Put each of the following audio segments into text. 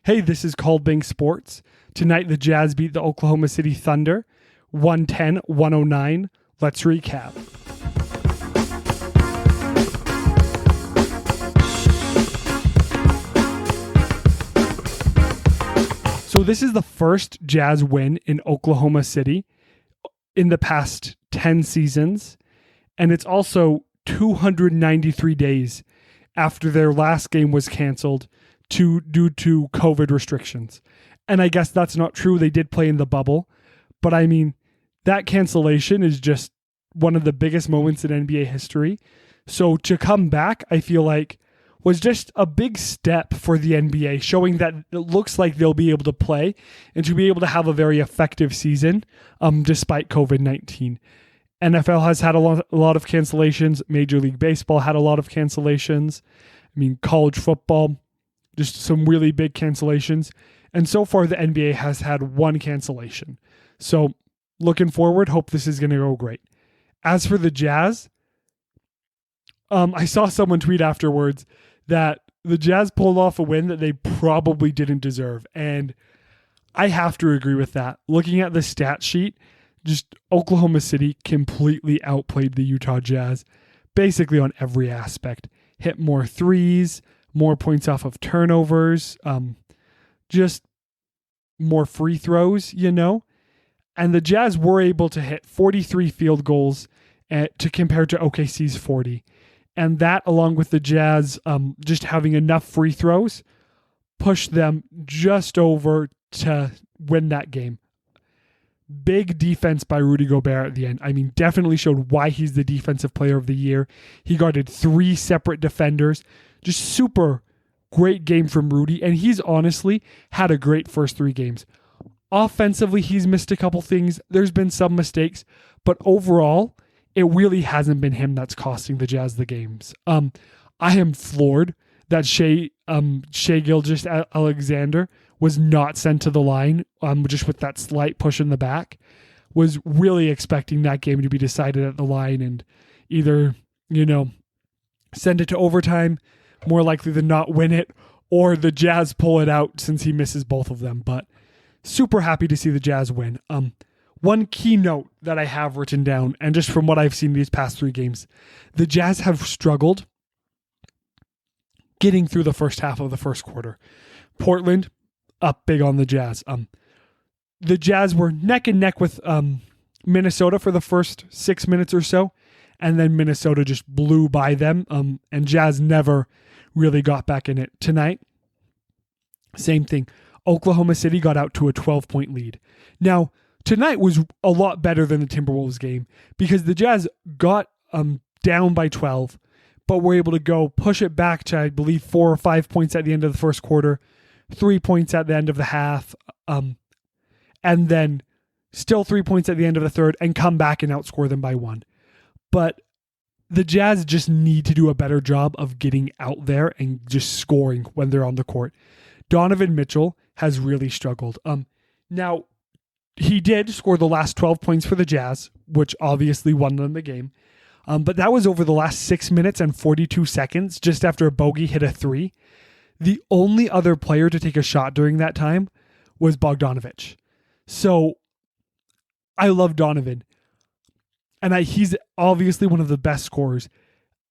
Hey, this is Called Bank Sports. Tonight, the Jazz beat the Oklahoma City Thunder 110-109. Let's recap. So this is the first Jazz win in Oklahoma City in the past 10 seasons, and it's also 293 days after their last game was canceled due to COVID restrictions. And I guess that's not true. They did play in the bubble, but I mean, that cancellation is just one of the biggest moments in NBA history. So to come back, I feel like was just a big step for the NBA, showing that it looks like they'll be able to play and to be able to have a very effective season despite COVID-19. NFL has had a lot of cancellations. Major League Baseball had a lot of cancellations. I mean, college football, just some really big cancellations. And so far, the NBA has had one cancellation. So looking forward, hope this is going to go great. As for the Jazz, I saw someone tweet afterwards that the Jazz pulled off a win that they probably didn't deserve. And I have to agree with that. Looking at the stat sheet, just Oklahoma City completely outplayed the Utah Jazz, basically on every aspect. Hit more threes, more points off of turnovers, just more free throws, And the Jazz were able to hit 43 field goals to compare to OKC's 40. And that, along with the Jazz just having enough free throws, pushed them just over to win that game. Big defense by Rudy Gobert at the end. I mean, definitely showed why he's the defensive player of the year. He guarded 3 separate defenders. Just super great game from Rudy. And he's honestly had a great first 3 games. Offensively, he's missed a couple things. There's been some mistakes. But overall, it really hasn't been him that's costing the Jazz the games. I am floored that Shai Gilgeous-Alexander was not sent to the line, just with that slight push in the back. Was really expecting that game to be decided at the line and either, send it to overtime, more likely than not win it, or the Jazz pull it out since he misses both of them. But super happy to see the Jazz win. One key note that I have written down, and just from what I've seen these past 3 games, the Jazz have struggled getting through the first half of the first quarter. Portland, up big on the Jazz. The Jazz were neck and neck with Minnesota for the first 6 minutes or so, and then Minnesota just blew by them, and Jazz never really got back in it. Tonight, same thing. Oklahoma City got out to a 12-point lead. Now, tonight was a lot better than the Timberwolves game because the Jazz got down by 12, but were able to go push it back to, I believe, 4 or 5 points at the end of the first quarter, 3 points at the end of the half, and then still 3 points at the end of the third and come back and outscore them by 1. But the Jazz just need to do a better job of getting out there and just scoring when they're on the court. Donovan Mitchell has really struggled. Now, he did score the last 12 points for the Jazz, which obviously won them the game. But that was over the last 6 minutes and 42 seconds, just after a bogey hit a 3. The only other player to take a shot during that time was Bogdanović. So I love Donovan. And he's obviously one of the best scorers.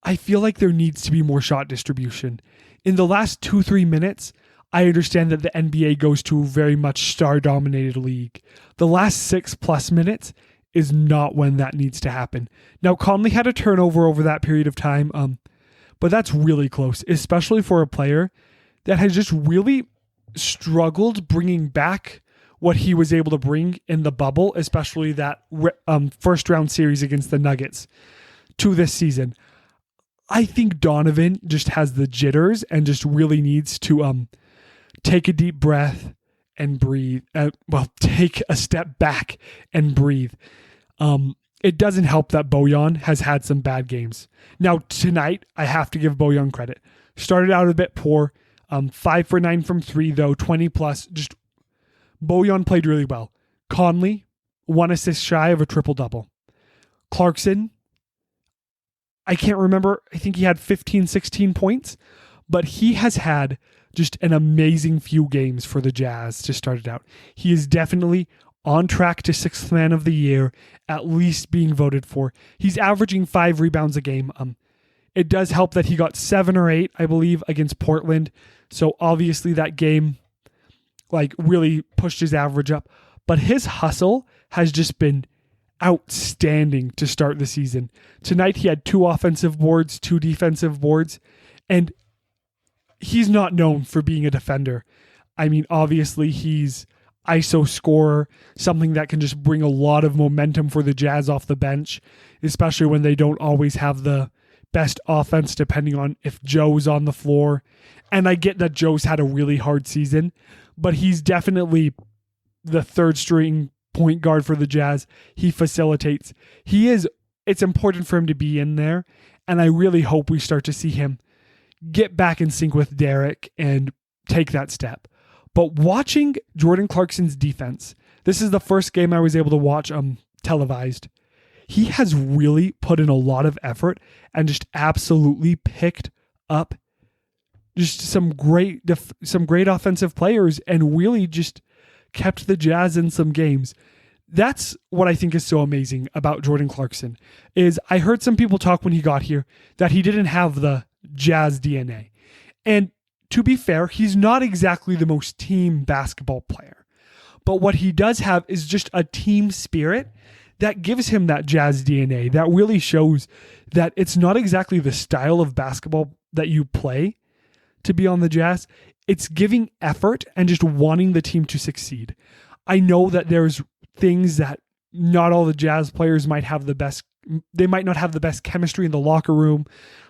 I feel like there needs to be more shot distribution. In the last 2-3 minutes, I understand that the NBA goes to a very much star-dominated league. The last 6+ minutes is not when that needs to happen. Now, Conley had a turnover over that period of time, but that's really close, especially for a player that has just really struggled bringing back what he was able to bring in the bubble, especially that first-round series against the Nuggets to this season. I think Donovan just has the jitters and just really needs to take a deep breath and breathe. Take a step back and breathe. It doesn't help that Bojan has had some bad games. Now, tonight, I have to give Bojan credit. Started out a bit poor. 5 for 9 from 3, though, 20+. Just Bojan played really well. Conley, 1 assist shy of a triple-double. Clarkson, I can't remember. I think he had 15, 16 points. But he has had just an amazing few games for the Jazz to start it out. He is definitely on track to 6th man of the year, at least being voted for. He's averaging 5 rebounds a game. It does help that he got 7 or 8, I believe, against Portland. So obviously that game really pushed his average up. But his hustle has just been outstanding to start the season. Tonight he had 2 offensive boards, 2 defensive boards, and he's not known for being a defender. I mean, obviously he's ISO scorer, something that can just bring a lot of momentum for the Jazz off the bench, especially when they don't always have the best offense depending on if Joe's on the floor. And I get that Joe's had a really hard season, but he's definitely the 3rd string point guard for the Jazz. He facilitates. It's important for him to be in there, and I really hope we start to see him get back in sync with Derek and take that step. But watching Jordan Clarkson's defense, this is the first game I was able to watch televised. He has really put in a lot of effort and just absolutely picked up just some great offensive players and really just kept the Jazz in some games. That's what I think is so amazing about Jordan Clarkson. Is I heard some people talk when he got here that he didn't have the Jazz DNA. And to be fair, he's not exactly the most team basketball player. But what he does have is just a team spirit that gives him that Jazz DNA, that really shows that it's not exactly the style of basketball that you play to be on the Jazz. It's giving effort and just wanting the team to succeed. I know that there's things that not all the Jazz players might have the best. They might not have the best chemistry in the locker room.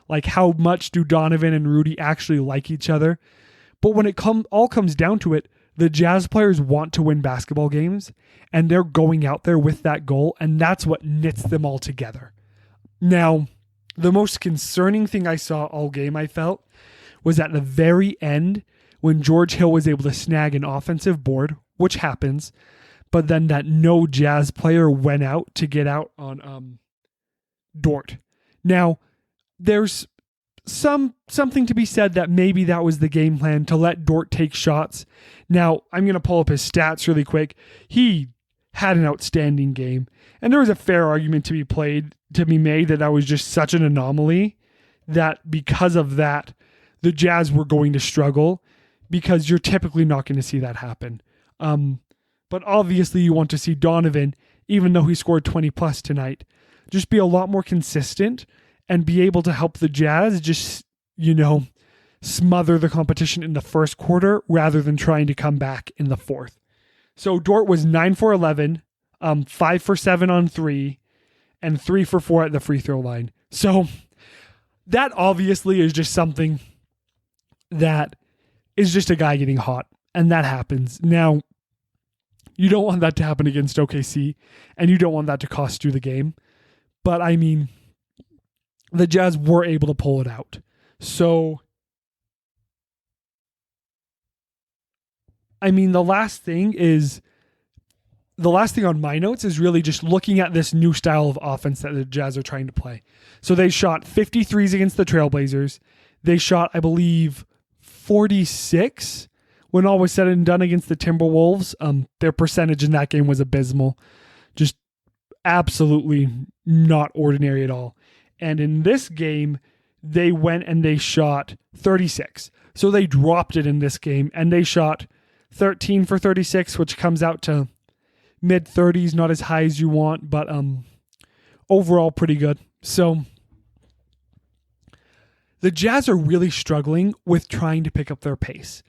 Like, how much do Donovan and Rudy actually like each other? But when it all comes down to it, the Jazz players want to win basketball games, and they're going out there with that goal, and that's what knits them all together. Now, the most concerning thing I saw all game, I felt, was at the very end when George Hill was able to snag an offensive board, which happens, but then that no Jazz player went out to get out on Dort. Now, there's something to be said that maybe that was the game plan, to let Dort take shots. Now, I'm going to pull up his stats really quick. He had an outstanding game, and there was a fair argument to be made that was just such an anomaly that because of that, the Jazz were going to struggle, because you're typically not going to see that happen. But obviously you want to see Donovan, even though he scored 20 plus tonight, just be a lot more consistent and be able to help the Jazz just, smother the competition in the first quarter rather than trying to come back in the fourth. So Dort was 9 for 11, 5 for 7 on 3, and 3 for 4 at the free throw line. So that obviously is just something that is just a guy getting hot, and that happens. Now, you don't want that to happen against OKC, and you don't want that to cost you the game. But I mean, the Jazz were able to pull it out. So, I mean, the last thing on my notes is really just looking at this new style of offense that the Jazz are trying to play. So they shot 53s against the Trailblazers. They shot, I believe, 46 when all was said and done against the Timberwolves. Their percentage in that game was abysmal. Just absolutely not ordinary at all. And in this game, they went and they shot 36. So they dropped it in this game, and they shot 13 for 36, which comes out to mid 30s, not as high as you want, but overall pretty good. So the Jazz are really struggling with trying to pick up their pace.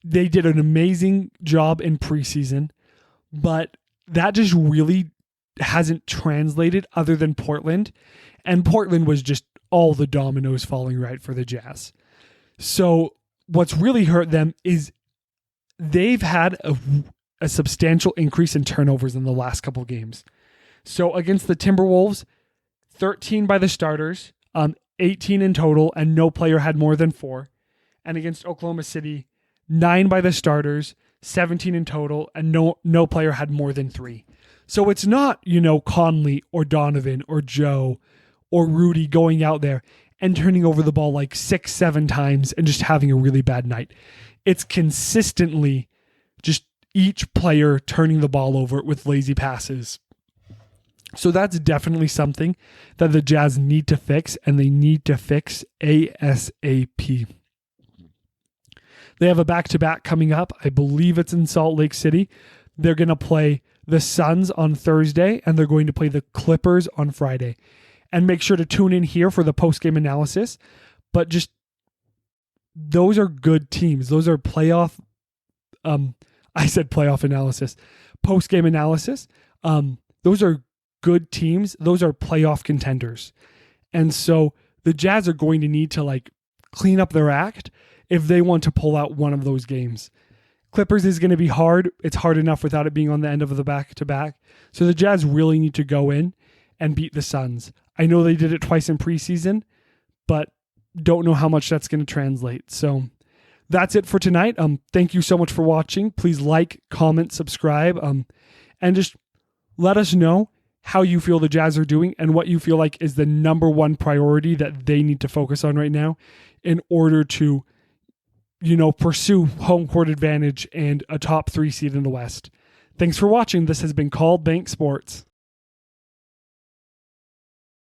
They did an amazing job in preseason, but that just really hasn't translated other than Portland. And Portland was just all the dominoes falling right for the Jazz. So what's really hurt them is they've had a substantial increase in turnovers in the last couple of games. So against the Timberwolves, 13 by the starters, 18 in total, and no player had more than 4. And against Oklahoma City, 9 by the starters, 17 in total, and no player had more than 3. So it's not, Conley or Donovan or Joe or Rudy going out there and turning over the ball like 6-7 times and just having a really bad night. it's consistently just each player turning the ball over with lazy passes. So that's definitely something that the Jazz need to fix, and they need to fix ASAP. They have a back-to-back coming up. I believe it's in Salt Lake City. They're going to play the Suns on Thursday, and they're going to play the Clippers on Friday. And make sure to tune in here for the post-game analysis. But just, those are good teams. Those are playoff, I said playoff analysis, post-game analysis. Those are good teams. Those are playoff contenders. And so the Jazz are going to need to like clean up their act if they want to pull out one of those games. Clippers is going to be hard. It's hard enough without it being on the end of the back-to-back. So the Jazz really need to go in and beat the Suns. I know they did it twice in preseason, but don't know how much that's going to translate. So that's it for tonight. Thank you so much for watching. Please like, comment, subscribe, and just let us know how you feel the Jazz are doing and what you feel like is the number one priority that they need to focus on right now in order to, pursue home court advantage and a top 3 seed in the West. Thanks for watching. This has been Called Bank Sports.